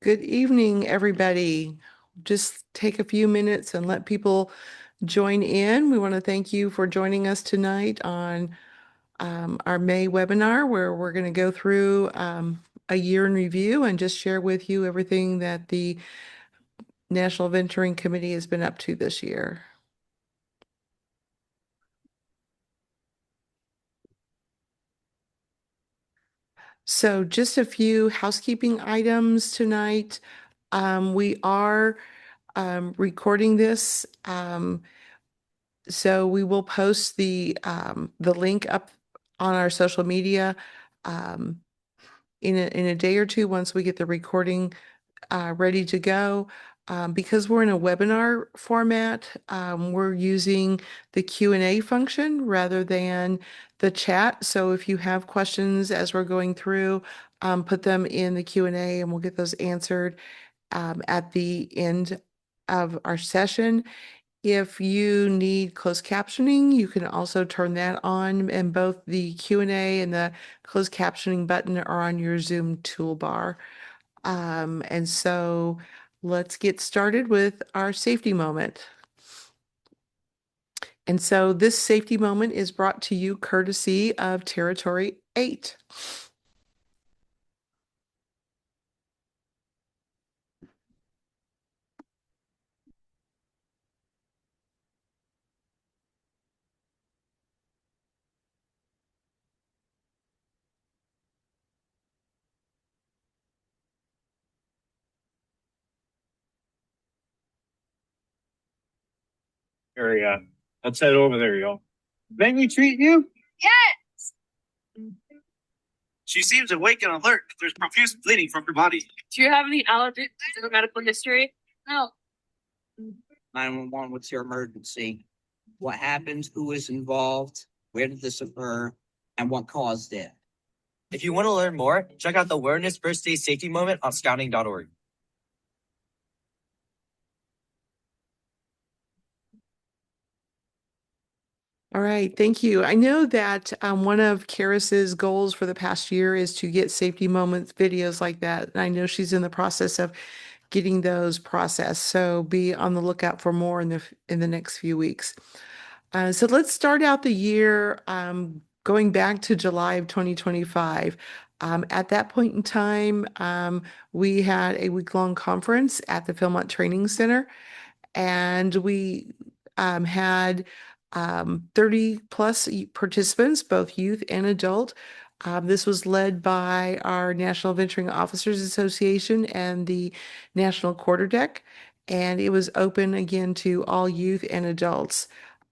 Good evening, everybody. Just take a few minutes and let people join in. We want to thank you for joining us tonight on our May webinar, where we're going to go through a year in review and just share with you everything that the National Venturing Committee has been up to this year. So just a few housekeeping items tonight. We are recording this. So we will post the link up on our social media um, in a day or two once we get the recording ready to go. Because we're in a webinar format, we're using the Q&A function rather than the chat. So if you have questions as we're going through, put them in the Q&A and we'll get those answered at the end of our session. If you need closed captioning, you can also turn that on, and both the Q&A and the closed captioning button are on your Zoom toolbar. And so let's get started with our safety moment. And so this safety moment is brought to you courtesy of Territory 8. Area. Let's head over there, yo. Then you treat you? Yes. She seems awake and alert. There's profuse bleeding from her body. Do you have any allergies or medical history? No. 911, what's your emergency? What happened? Who is involved? Where did this occur? And what caused it? If you want to learn more, check out the Awareness First Aid Safety Moment on scouting.org. All right, thank you. I know that one of Karis's goals for the past year is to get safety moments videos like that. And I know she's in the process of getting those processed. So be on the lookout for more in the next few weeks. So let's start out the year going back to July of 2025. At that point in time, we had a week-long conference at the Philmont Training Center, and we had 30 plus participants, both youth and adult. This was led by our National Venturing Officers Association and the National Quarterdeck, and it was open again to all youth and adults.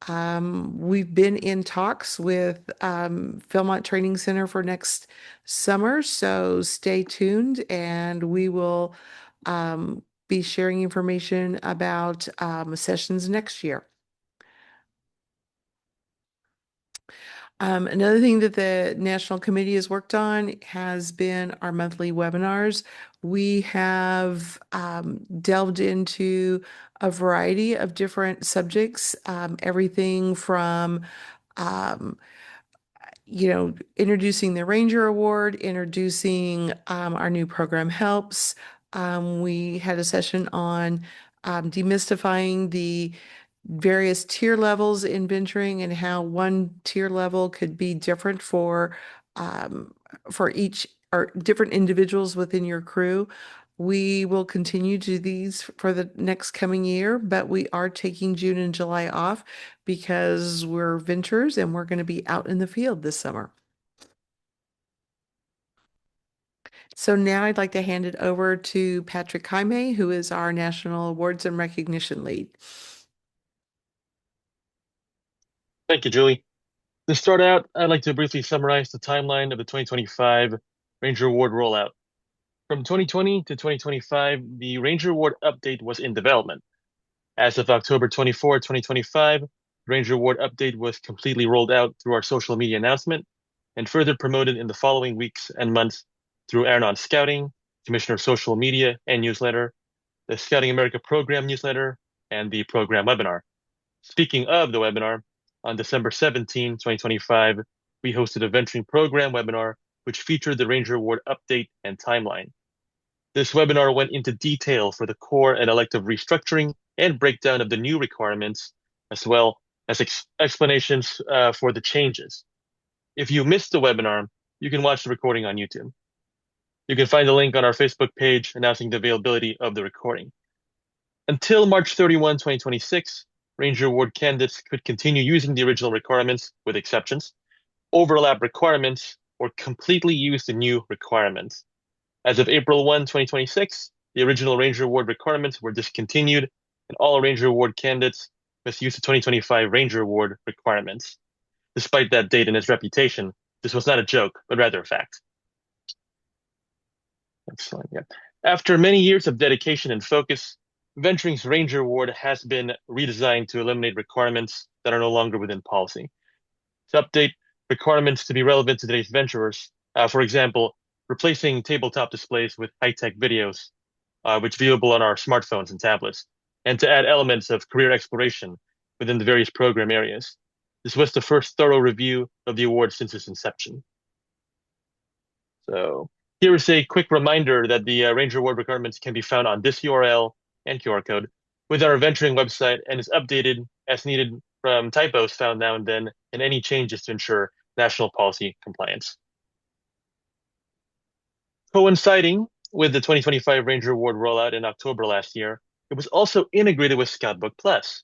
We've been in talks with Philmont Training Center for next summer, so stay tuned and we will be sharing information about sessions next year. Another thing that the National Committee has worked on has been our monthly webinars. We have delved into a variety of different subjects, everything from introducing the Ranger Award, introducing our new program Helps. We had a session on demystifying the various tier levels in venturing and how one tier level could be different for each or different individuals within your crew. We will continue to do these for the next coming year, but we are taking June and July off because we're ventures and we're going to be out in the field this summer. So now I'd like to hand it over to Patrick Jaime, who is our National Awards and Recognition Lead. Thank you, Julie. To start out, I'd like to briefly summarize the timeline of the 2025 Ranger Award rollout. From 2020 to 2025, the Ranger Award update was in development. As of October 24, 2025, the Ranger Award update was completely rolled out through our social media announcement and further promoted in the following weeks and months through Aeronaut Scouting, Commissioner Social Media and Newsletter, the Scouting America Program Newsletter, and the program webinar. Speaking of the webinar, on December 17, 2025, we hosted a venturing program webinar which featured the Ranger Award update and timeline. This webinar went into detail for the core and elective restructuring and breakdown of the new requirements, as well as explanations for the changes. If you missed the webinar, you can watch the recording on YouTube. You can find the link on our Facebook page announcing the availability of the recording. Until March 31, 2026, Ranger Award candidates could continue using the original requirements with exceptions, overlap requirements, or completely use the new requirements. As of April 1, 2026, the original Ranger Award requirements were discontinued, and all Ranger Award candidates must use the 2025 Ranger Award requirements. Despite that date and its reputation, this was not a joke, but rather a fact. Excellent. Yeah. After many years of dedication and focus, Venturing's Ranger Award has been redesigned to eliminate requirements that are no longer within policy. To update requirements to be relevant to today's venturers, for example, replacing tabletop displays with high-tech videos, which viewable on our smartphones and tablets, and to add elements of career exploration within the various program areas. This was the first thorough review of the award since its inception. So here is a quick reminder that the Ranger Award requirements can be found on this URL and QR code with our Venturing website and is updated as needed from typos found now and then and any changes to ensure national policy compliance. Coinciding with the 2025 Ranger Award rollout in October last year, it was also integrated with Scoutbook Plus.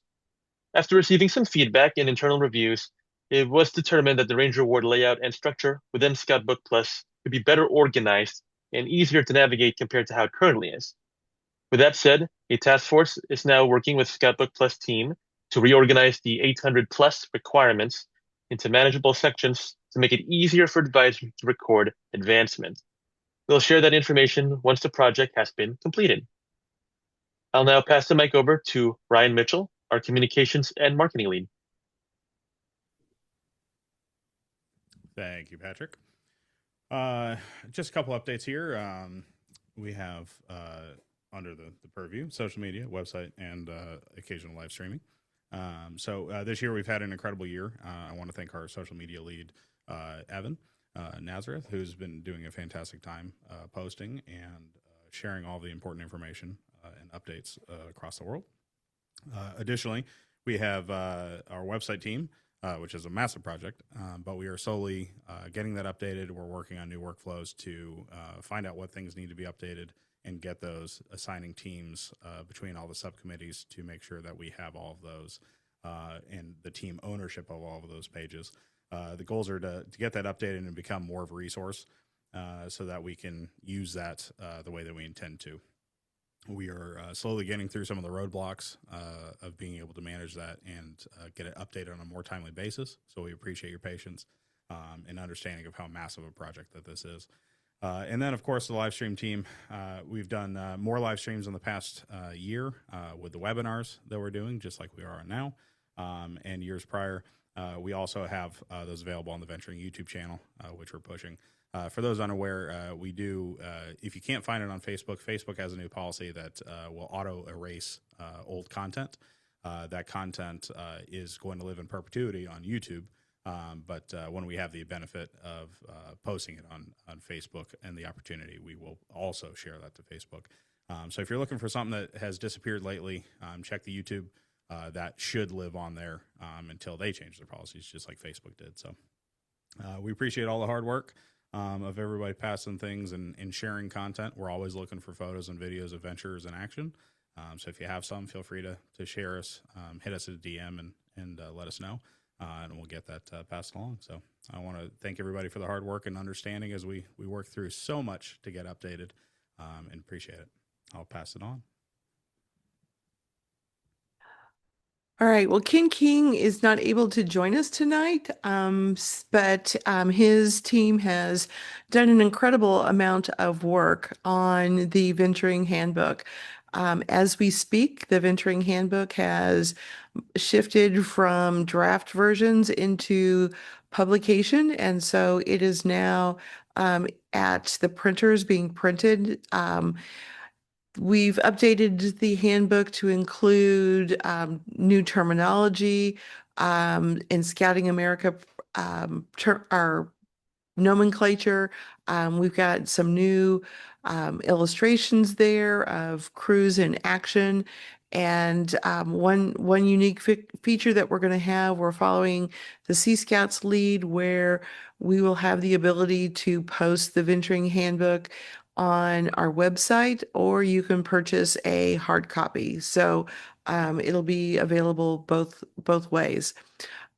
After receiving some feedback and internal reviews, it was determined that the Ranger Award layout and structure within Scoutbook Plus could be better organized and easier to navigate compared to how it currently is. With that said, a task force is now working with Scoutbook Plus team to reorganize the 800 plus requirements into manageable sections to make it easier for advisors to record advancement. We'll share that information once the project has been completed. I'll now pass the mic over to Ryan Mitchell, our communications and marketing lead. Thank you, Patrick. Just a couple updates here. We have under the purview, social media, website, and occasional live streaming. So this year we've had an incredible year. I want to thank our social media lead, Evan Nazareth, who's been doing a fantastic time posting and sharing all the important information and updates across the world. Additionally, we have our website team, which is a massive project, but we are slowly getting that updated. We're working on new workflows to find out what things need to be updated and get those assigning teams between all the subcommittees to make sure that we have all of those and the team ownership of all of those pages. The goals are to get that updated and become more of a resource so that we can use that the way that we intend to. We are slowly getting through some of the roadblocks of being able to manage that and get it updated on a more timely basis. So we appreciate your patience and understanding of how massive a project that this is. And then, of course, the live stream team. We've done more live streams in the past year with the webinars that we're doing, just like we are now, and years prior. We also have those available on the Venturing YouTube channel, which we're pushing. For those unaware, we do, if you can't find it on Facebook, Facebook has a new policy that will auto erase old content. That content is going to live in perpetuity on YouTube. But when we have the benefit of posting it on Facebook and the opportunity, we will also share that to Facebook. So if you're looking for something that has disappeared lately, check the YouTube. That should live on there until they change their policies, just like Facebook did. So we appreciate all the hard work of everybody passing things and sharing content. We're always looking for photos and videos of ventures in action. So if you have some, feel free to share us, hit us at a DM and let us know. And we'll get that passed along. So I want to thank everybody for the hard work and understanding as we work through so much to get updated and appreciate it. I'll pass it on. All right. Well, Ken King is not able to join us tonight, but his team has done an incredible amount of work on the Venturing Handbook. As we speak, the Venturing Handbook has shifted from draft versions into publication, and so it is now at the printers being printed. We've updated the handbook to include new terminology in Scouting America, our nomenclature, We've got some new illustrations there of crews in action. And one unique feature that we're going to have, we're following the Sea Scouts lead, where we will have the ability to post the venturing handbook on our website, or you can purchase a hard copy. So it'll be available both ways.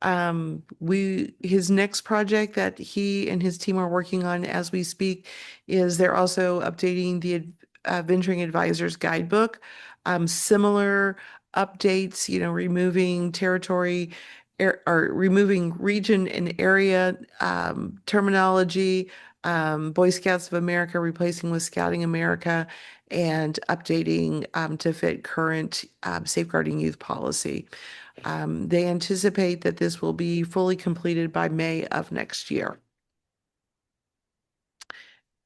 His next project that he and his team are working on as we speak is they're also updating the Venturing Advisors Guidebook. Similar updates, removing territory or removing region and area terminology, Boy Scouts of America replacing with Scouting America, and updating to fit current safeguarding youth policy. They anticipate that this will be fully completed by May of next year.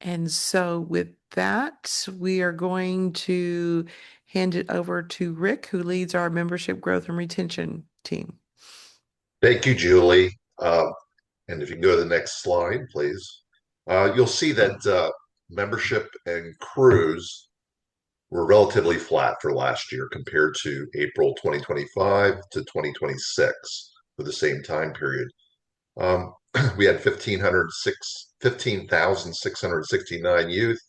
And so with that, we are going to hand it over to Rick, who leads our membership growth and retention team. Thank you, Julie. And if you can go to the next slide, please. You'll see that membership and crews were relatively flat for last year compared to April 2025 to 2026 for the same time period. We had 15,669 youth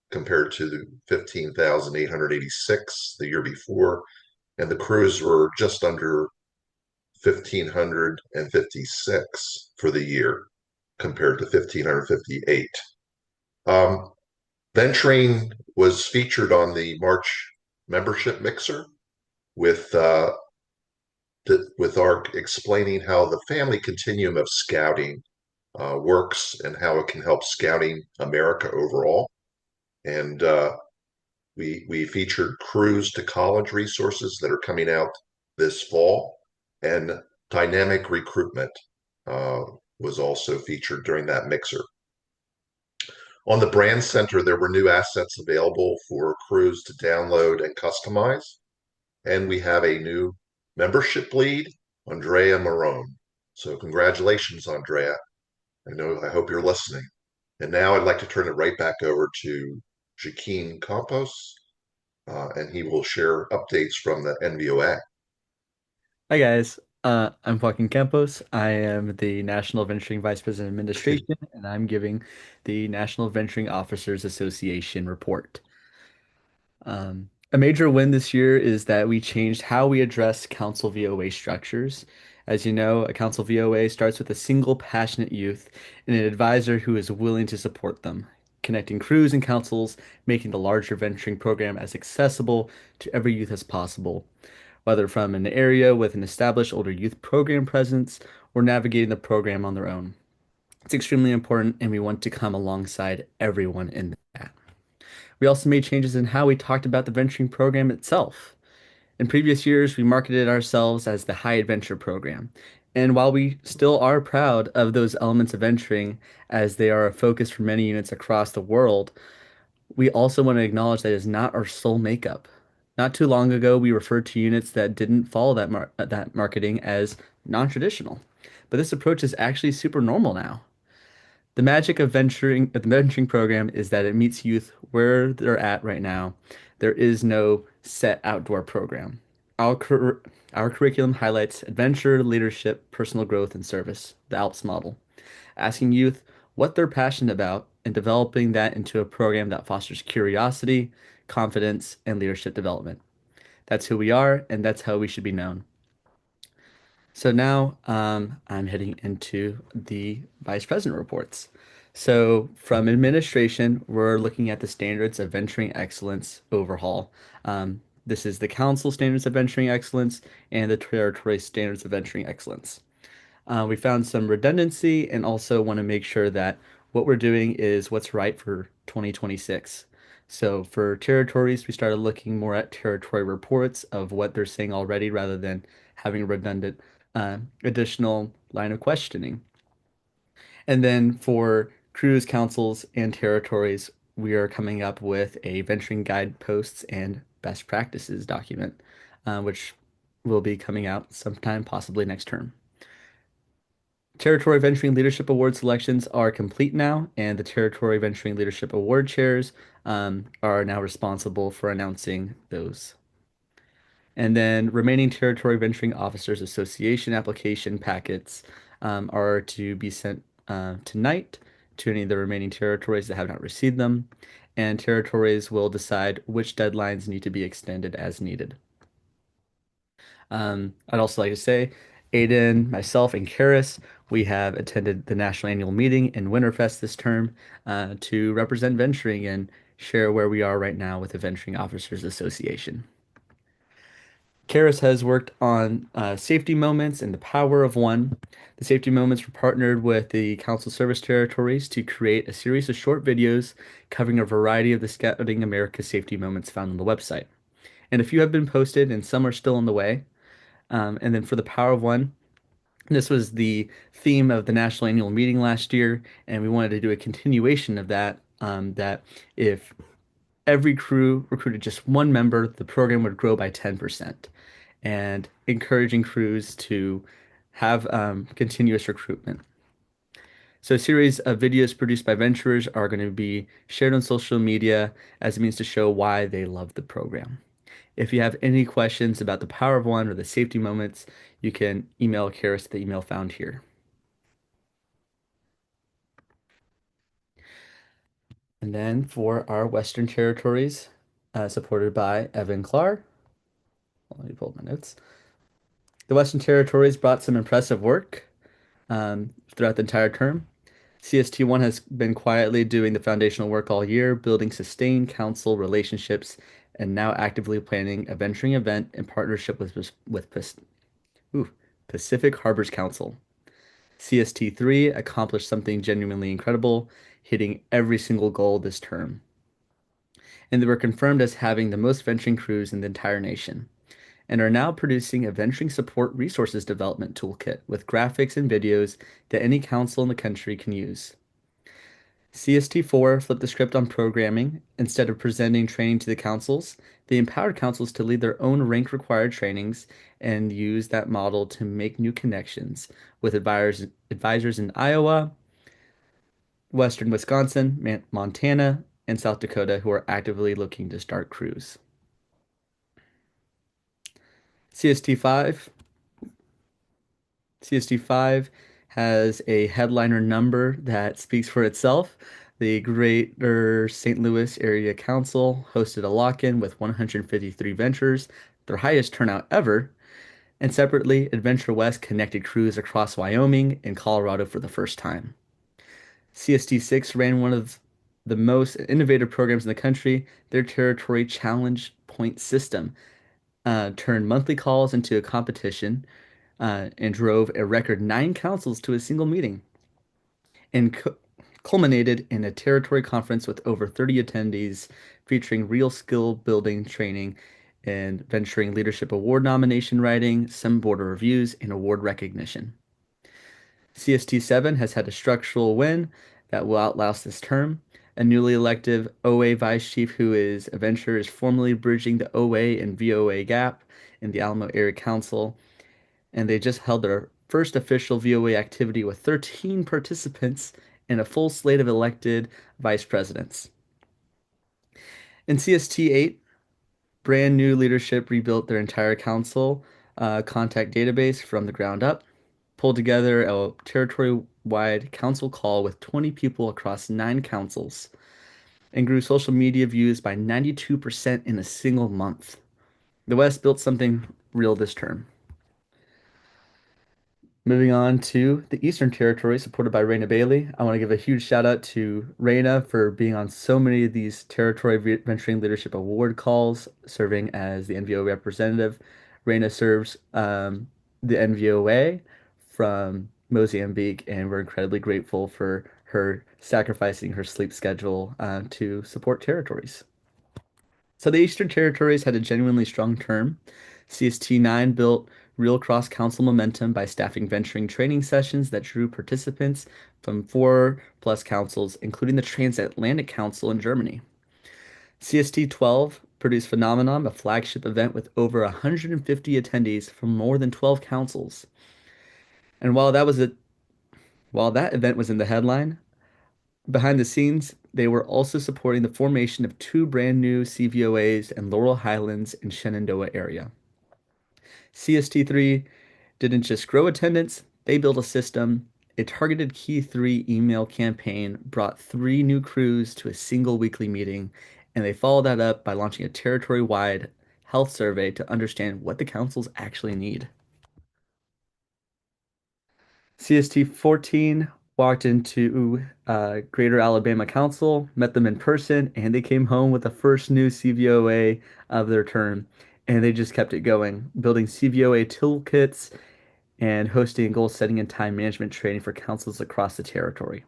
compared to 15,886 the year before, and the crews were just under 1,556 for the year compared to 1,558. Venturing was featured on the March membership mixer with our explaining how the family continuum of scouting works and how it can help Scouting America overall. And we featured Cruise to College resources that are coming out this fall, and dynamic recruitment was also featured during that mixer. On the Brand Center, there were new assets available for crews to download and customize. And we have a new membership lead, Andrea Marone. So congratulations, Andrea. I hope you're listening. And now I'd like to turn it right back over to Joaquin Campos, and he will share updates from the NVOA. Hi guys, I'm Joaquin Campos. I am the National Venturing Vice President of Administration, and I'm giving the National Venturing Officers Association report. A major win this year is that we changed how we address council VOA structures. As you know, a council VOA starts with a single passionate youth and an advisor who is willing to support them, connecting crews and councils, making the larger venturing program as accessible to every youth as possible, whether from an area with an established older youth program presence or navigating the program on their own. It's extremely important, and we want to come alongside everyone in that. We also made changes in how we talked about the venturing program itself. In previous years, we marketed ourselves as the High Adventure program. And while we still are proud of those elements of venturing, as they are a focus for many units across the world, we also want to acknowledge that is not our sole makeup. Not too long ago, we referred to units that didn't follow that marketing as non-traditional. But this approach is actually super normal now. The magic of the venturing program is that it meets youth where they're at right now. There is no set outdoor program. Our curriculum highlights adventure, leadership, personal growth, and service, the ALPS model, asking youth what they're passionate about and developing that into a program that fosters curiosity, confidence, and leadership development. That's who we are, and that's how we should be known. So now I'm heading into the vice president reports. So from administration, we're looking at the standards of venturing excellence overhaul. This is the council standards of venturing excellence and the territory standards of venturing excellence. We found some redundancy and also want to make sure that what we're doing is what's right for 2026. So for territories, we started looking more at territory reports of what they're saying already rather than having redundant additional line of questioning. And then for crews, councils, and territories, we are coming up with a venturing guideposts and best practices document, which will be coming out sometime, possibly next term. Territory Venturing Leadership Award selections are complete now, and the Territory Venturing Leadership Award chairs are now responsible for announcing those. And then remaining Territory Venturing Officers Association application packets are to be sent tonight to any of the remaining territories that have not received them, and territories will decide which deadlines need to be extended as needed. I'd also like to say, Aiden, myself, and Karis, we have attended the national annual meeting in Winterfest this term to represent venturing and share where we are right now with the Venturing Officers Association. Karis has worked on safety moments and the power of one. The safety moments were partnered with the Council Service Territories to create a series of short videos covering a variety of the Scouting America safety moments found on the website. And a few have been posted and some are still on the way. And then for the power of one, this was the theme of the national annual meeting last year, and we wanted to do a continuation of that. That if every crew recruited just one member, the program would grow by 10%, and encouraging crews to have continuous recruitment. So a series of videos produced by venturers are going to be shared on social media as a means to show why they love the program. If you have any questions about the Power of One or the safety moments, you can email Karis at the email found here. And then for our Western Territories, supported by Evan Clark. Let me pull up my notes. The Western Territories brought some impressive work throughout the entire term. CST1 has been quietly doing the foundational work all year, building sustained council relationships, and now actively planning a venturing event in partnership with Pacific Harbors Council. CST3 accomplished something genuinely incredible, hitting every single goal this term. And they were confirmed as having the most venturing crews in the entire nation, and are now producing a venturing support resources development toolkit with graphics and videos that any council in the country can use. CST4 flipped the script on programming. Instead of presenting training to the councils, they empowered councils to lead their own rank required trainings and use that model to make new connections with advisors in Iowa, Western Wisconsin, Montana, and South Dakota who are actively looking to start crews. CST5 has a headliner number that speaks for itself. The Greater St. Louis Area Council hosted a lock-in with 153 ventures, their highest turnout ever, and separately, Adventure West connected crews across Wyoming and Colorado for the first time. CST6 ran one of the most innovative programs in the country, their Territory Challenge Point system. Turned monthly calls into a competition and drove a record 9 councils to a single meeting, and culminated in a territory conference with over 30 attendees featuring real skill building training and venturing leadership award nomination writing, some border reviews, and award recognition. CST7 has had a structural win that will outlast this term. A newly elected OA vice chief who is a venturer is formally bridging the OA and VOA gap in the Alamo Area Council, and they just held their first official VOA activity with 13 participants and a full slate of elected vice presidents. In CST8, brand new leadership rebuilt their entire council contact database from the ground up, pulled together a territory-wide council call with 20 people across 9 councils, and grew social media views by 92% in a single month. The West built something real this term. Moving on to the Eastern Territory, supported by Raina Bailey. I want to give a huge shout out to Raina for being on so many of these Territory Venturing Leadership Award calls, serving as the NVO representative. Raina serves the NVOA from Mozambique, and we're incredibly grateful for her sacrificing her sleep schedule to support territories. So the Eastern Territories had a genuinely strong term. CST9 built real cross-council momentum by staffing venturing training sessions that drew participants from 4+ councils, including the Transatlantic Council in Germany. CST12 produced Phenomenon, a flagship event with over 150 attendees from more than 12 councils. And while that was While that event was in the headline, behind the scenes, they were also supporting the formation of two brand new CVOAs in Laurel Highlands and Shenandoah area. CST3 didn't just grow attendance, they built a system. A targeted Key 3 email campaign brought 3 new crews to a single weekly meeting, and they followed that up by launching a territory-wide health survey to understand what the councils actually need. CST 14 walked into Greater Alabama Council, met them in person, and they came home with the first new CVOA of their term. And they just kept it going, building CVOA toolkits and hosting goal setting and time management training for councils across the territory.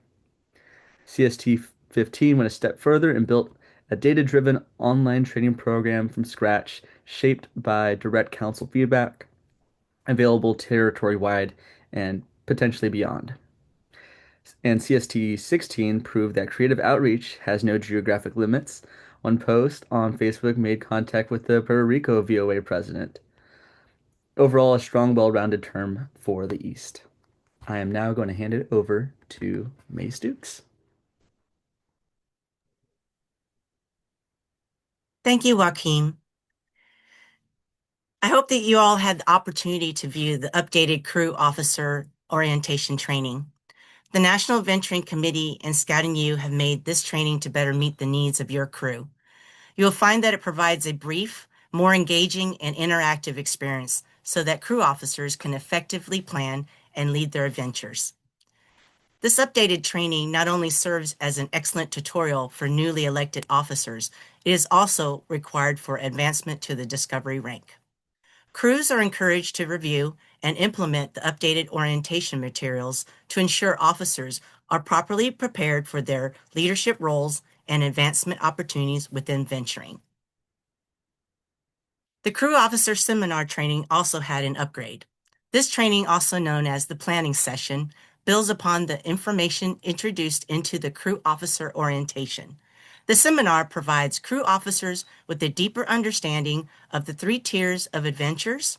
CST 15 went a step further and built a data-driven online training program from scratch, shaped by direct council feedback, available territory-wide and potentially beyond. And CST 16 proved that creative outreach has no geographic limits. One post on Facebook made contact with the Puerto Rico VOA president. Overall, a strong, well-rounded term for the East. I am now going to hand it over to May Stooks. Thank you, Joaquin. I hope that you all had the opportunity to view the updated crew officer orientation training. The National Venturing Committee and Scouting U have made this training to better meet the needs of your crew. You'll find that it provides a brief, more engaging, and interactive experience so that crew officers can effectively plan and lead their adventures. This updated training not only serves as an excellent tutorial for newly elected officers, it is also required for advancement to the Discovery rank. Crews are encouraged to review and implement the updated orientation materials to ensure officers are properly prepared for their leadership roles and advancement opportunities within venturing. The Crew Officer Seminar training also had an upgrade. This training, also known as the planning session, builds upon the information introduced into the Crew Officer Orientation. The seminar provides crew officers with a deeper understanding of the 3 tiers of adventures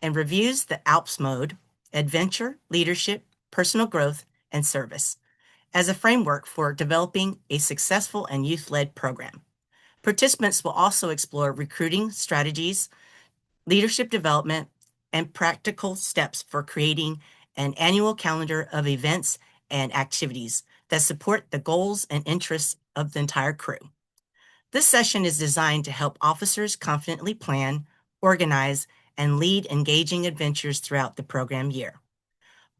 and reviews the ALPS mode, adventure, leadership, personal growth, and service, as a framework for developing a successful and youth-led program. Participants will also explore recruiting strategies, leadership development, and practical steps for creating an annual calendar of events and activities that support the goals and interests of the entire crew. This session is designed to help officers confidently plan, organize, and lead engaging adventures throughout the program year.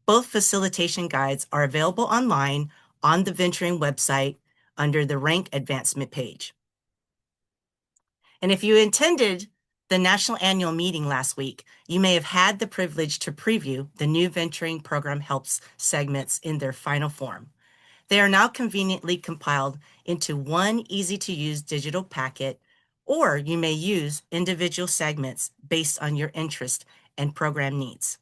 Both facilitation guides are available online on the Venturing website under the Rank Advancement page. And if you attended the National Annual Meeting last week, you may have had the privilege to preview the new Venturing Program Helps segments in their final form. They are now conveniently compiled into one easy-to-use digital packet, or you may use individual segments based on your interest and program needs.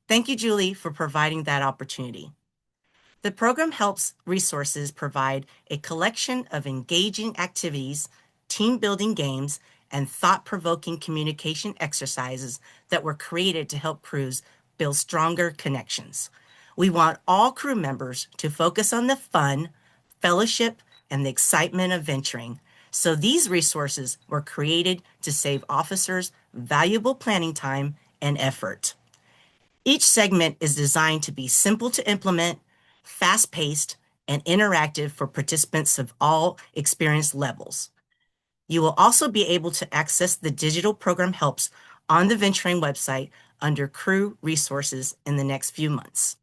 Thank you, Julie, for providing that opportunity. The Program Helps resources provide a collection of engaging activities, team-building games, and thought-provoking communication exercises that were created to help crews build stronger connections. We want all crew members to focus on the fun, fellowship, and the excitement of venturing. So these resources were created to save officers valuable planning time and effort. Each segment is designed to be simple to implement, fast-paced, and interactive for participants of all experience levels. You will also be able to access the digital program helps on the Venturing website under Crew Resources in the next few months.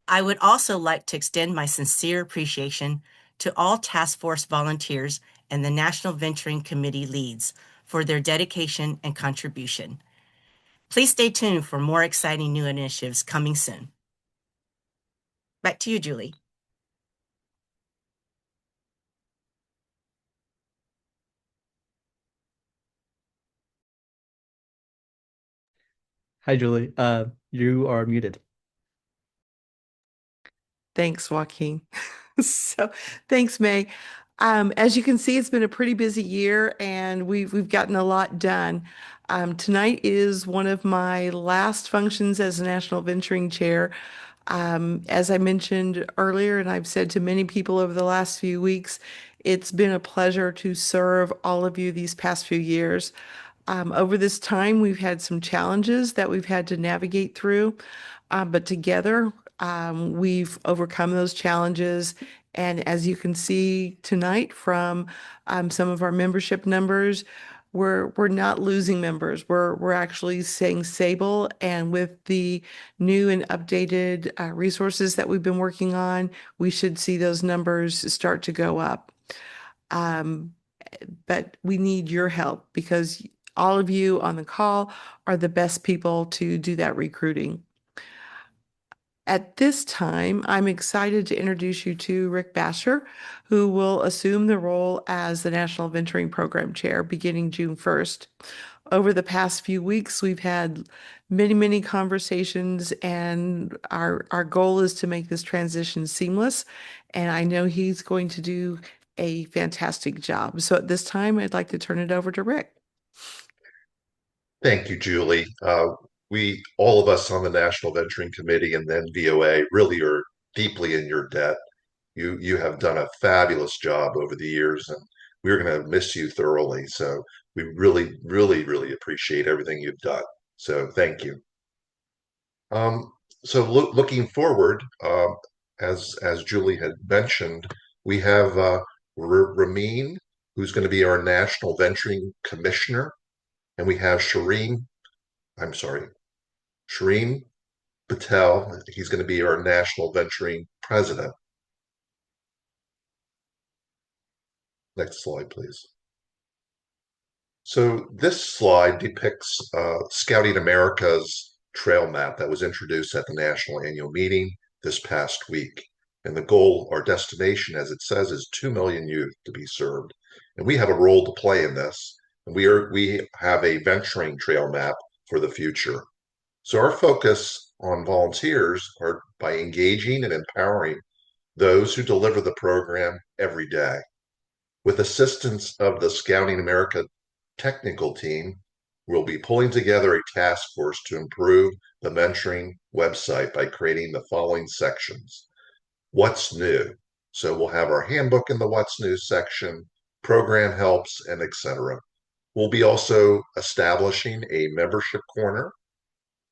I would also like to extend my sincere appreciation to all task force volunteers and the National Venturing Committee leads for their dedication and contribution. Please stay tuned for more exciting new initiatives coming soon. Back to you, Julie. Hi, Julie. You are muted. Thanks, Joaquin. So thanks, May. As you can see, it's been a pretty busy year and we've gotten a lot done. Tonight is one of my last functions as National Venturing Chair. As I mentioned earlier, and I've said to many people over the last few weeks, it's been a pleasure to serve all of you these past few years. Over this time, we've had some challenges that we've had to navigate through, but together, we've overcome those challenges. And as you can see tonight from some of our membership numbers, we're not losing members. We're actually staying stable. And with the new and updated resources that we've been working on, we should see those numbers start to go up. But we need your help because all of you on the call are the best people to do that recruiting. At this time, I'm excited to introduce you to Rick Basher, who will assume the role as the National Venturing Program Chair beginning June 1st. Over the past few weeks, we've had many conversations, and our goal is to make this transition seamless. And I know he's going to do a fantastic job. So at this time, I'd like to turn it over to Rick. Thank you, Julie. All of us on the National Venturing Committee and then VOA really are deeply in your debt. You have done a fabulous job over the years, and we're going to miss you thoroughly. So we really appreciate everything you've done. So thank you. So looking forward, as Julie had mentioned, we have Ramin, who's going to be our National Venturing Commissioner, and we have Shireen Patel. He's going to be our National Venturing President. Next slide, please. So this slide depicts Scouting America's trail map that was introduced at the National Annual Meeting this past week. And the goal, our destination, as it says, is 2 million youth to be served. And we have a role to play in this. And we have a venturing trail map for the future. So our focus on volunteers are by engaging and empowering those who deliver the program every day. With assistance of the Scouting America technical team, we'll be pulling together a task force to improve the mentoring website by creating the following sections. What's new? So we'll have our handbook in the What's New section, program helps, and etc. We'll be also establishing a membership corner,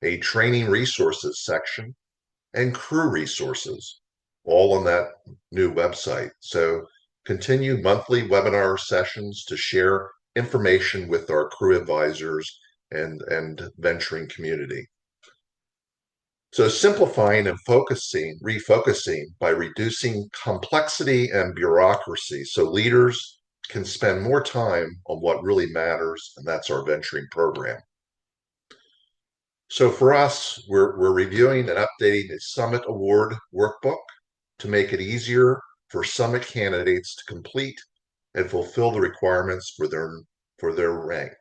a training resources section, and crew resources, all on that new website. So continue monthly webinar sessions to share information with our crew advisors and venturing community. So simplifying and refocusing by reducing complexity and bureaucracy so leaders can spend more time on what really matters, and that's our venturing program. So for us, we're reviewing and updating the Summit Award workbook to make it easier for Summit candidates to complete and fulfill the requirements for their rank.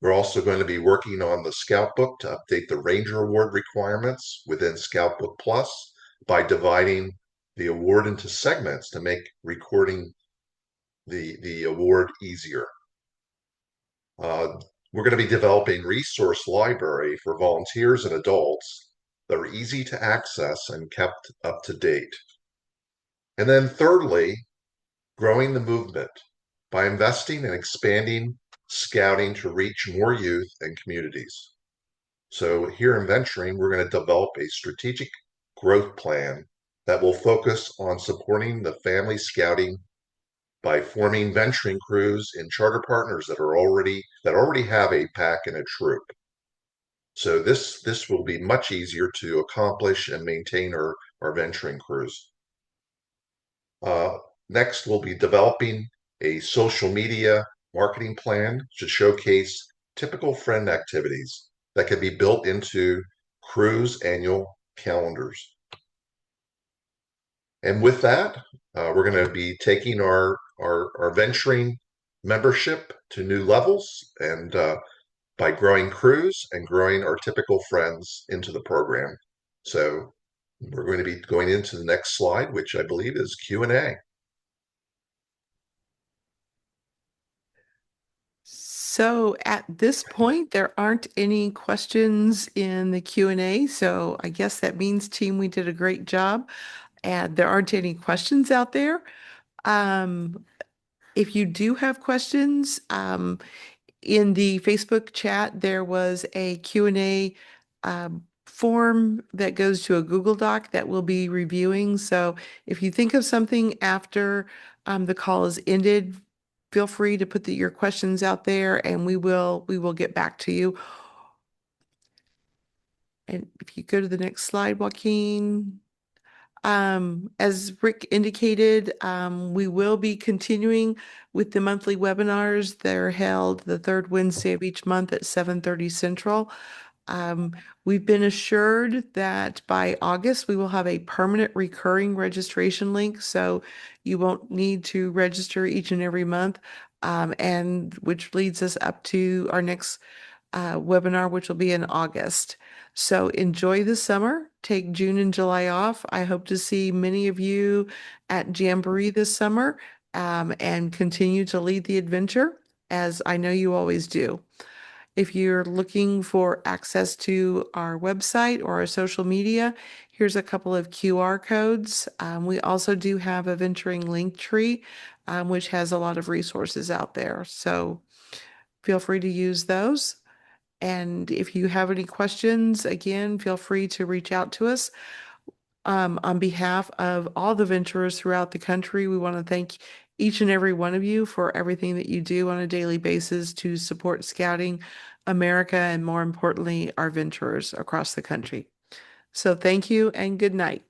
We're also going to be working on the Scout Book to update the Ranger Award requirements within Scout Book Plus by dividing the award into segments to make recording the award easier. We're going to be developing resource library for volunteers and adults that are easy to access and kept up to date. And then thirdly, growing the movement by investing and expanding scouting to reach more youth and communities. So here in Venturing, we're going to develop a strategic growth plan that will focus on supporting the family scouting by forming venturing crews in charter partners that already have a pack and a troop. So this will be much easier to accomplish and maintain our venturing crews. Next, we'll be developing a social media marketing plan to showcase typical friend activities that can be built into crews' annual calendars. And with that, we're going to be taking our venturing membership to new levels, and by growing crews and growing our typical friends into the program. So we're going to be going into the next slide, which I believe is Q&A. So at this point, there aren't any questions in the Q&A. So I guess that means, team, we did a great job. And there aren't any questions out there. If you do have questions, in the Facebook chat, there was a Q&A form that goes to a Google Doc that we'll be reviewing. So if you think of something after the call is ended, feel free to put your questions out there and we will get back to you. And if you go to the next slide, Joaquin. As Rick indicated, we will be continuing with the monthly webinars. They're held the third Wednesday of each month at 7:30 Central. We've been assured that by August, we will have a permanent recurring registration link, so you won't need to register each and every month, and which leads us up to our next webinar, which will be in August. So enjoy the summer. Take June and July off. I hope to see many of you at Jamboree this summer, and continue to lead the adventure, as I know you always do. If you're looking for access to our website or our social media, here's a couple of QR codes. We also do have a Venturing Linktree, which has a lot of resources out there. So feel free to use those. And if you have any questions, again, feel free to reach out to us. On behalf of all the venturers throughout the country, we want to thank each and every one of you for everything that you do on a daily basis to support Scouting America and, more importantly, our venturers across the country. So thank you and good night.